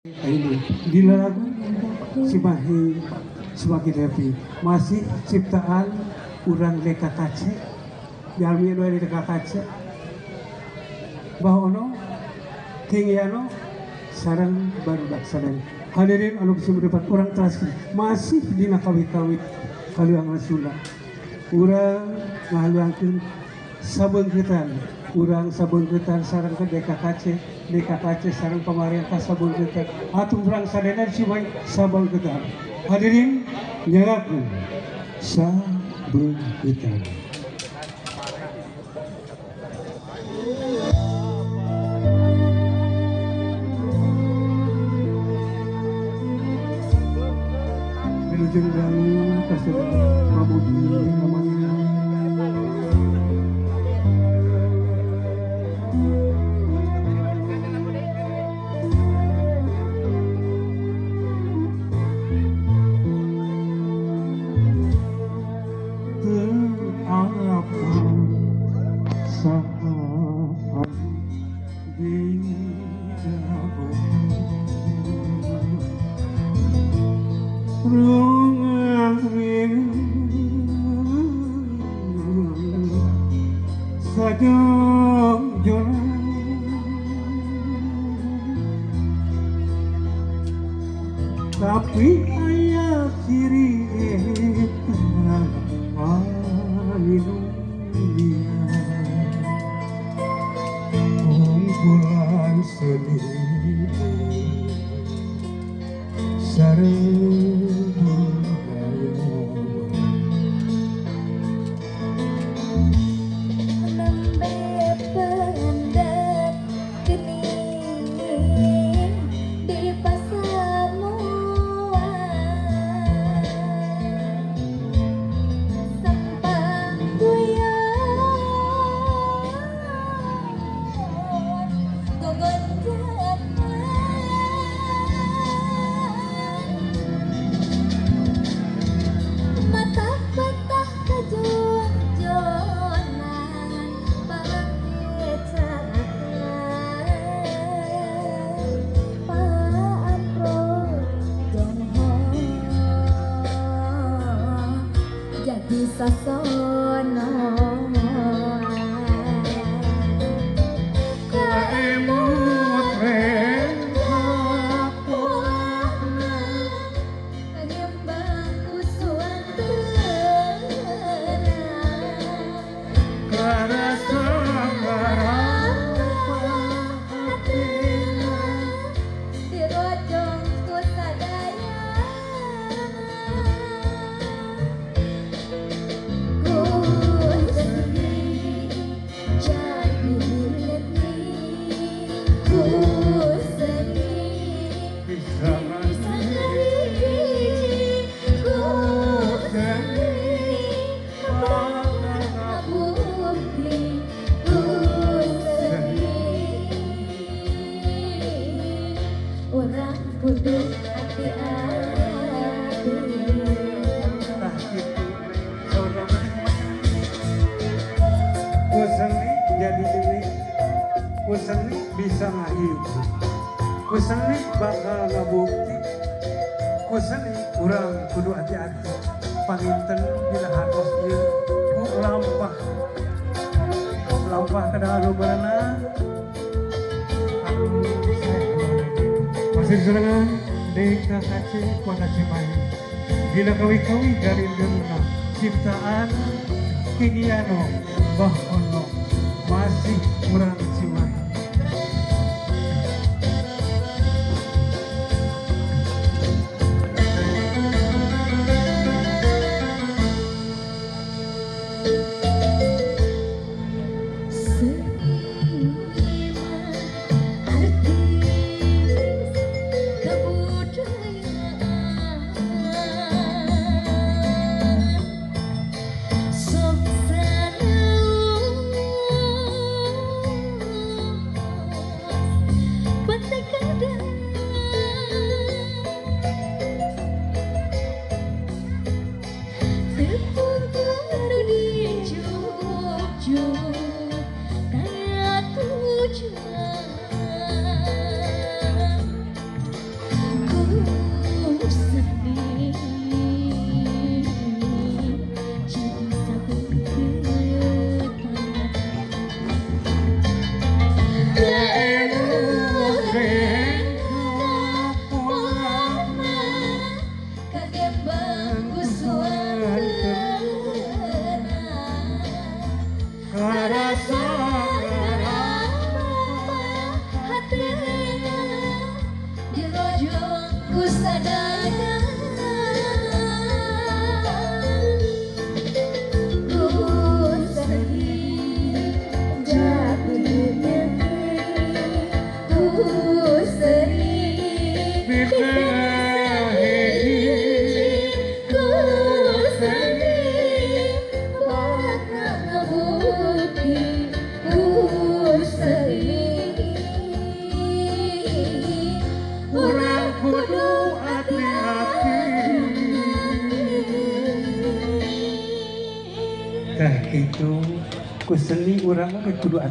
Ini dilagu Cimahi sebagai Devi masih ciptaan urang deka kace jalmi anu di deka kace bahono kingiano sareng barudak sadari hadirin anu bisa mendapat orang transkrip masih dina kawit-kawit kaluangan Sunda urang ngahaluangkeun sabengkeutan urang sabengkeutan sareng ke DKKC sareng pemerintah sabengkeutan atuh urang sadaya Cimahi sabengkeutan hadirin nyalakeun sabengkeutan. Wilujeng dangu kasadaya pamudi kamangina tapi ayah ciri kumpulan seni sareng sasono kaemut rengka poana ngembang kusuantena karasa barapa hatina dirojong kusadaya Kuseni bisa ngahiji, kuseni bakal ngabukti, kuseni urang kudu hati-hati, panginten bila hartos ieu ku lampah ke dalam berenang, masih serangan DKKC Kota Cimahi, bila kawi-kawi garindeuna ciptaan Kingiano Bahono masih urang Cimahi. saja ku sadar ku sering jatuh ku sering Bikarahi ku sering bakal ngebukti ku sering urang kudu hati-hati. Tah kitu ku seni urang mah kudu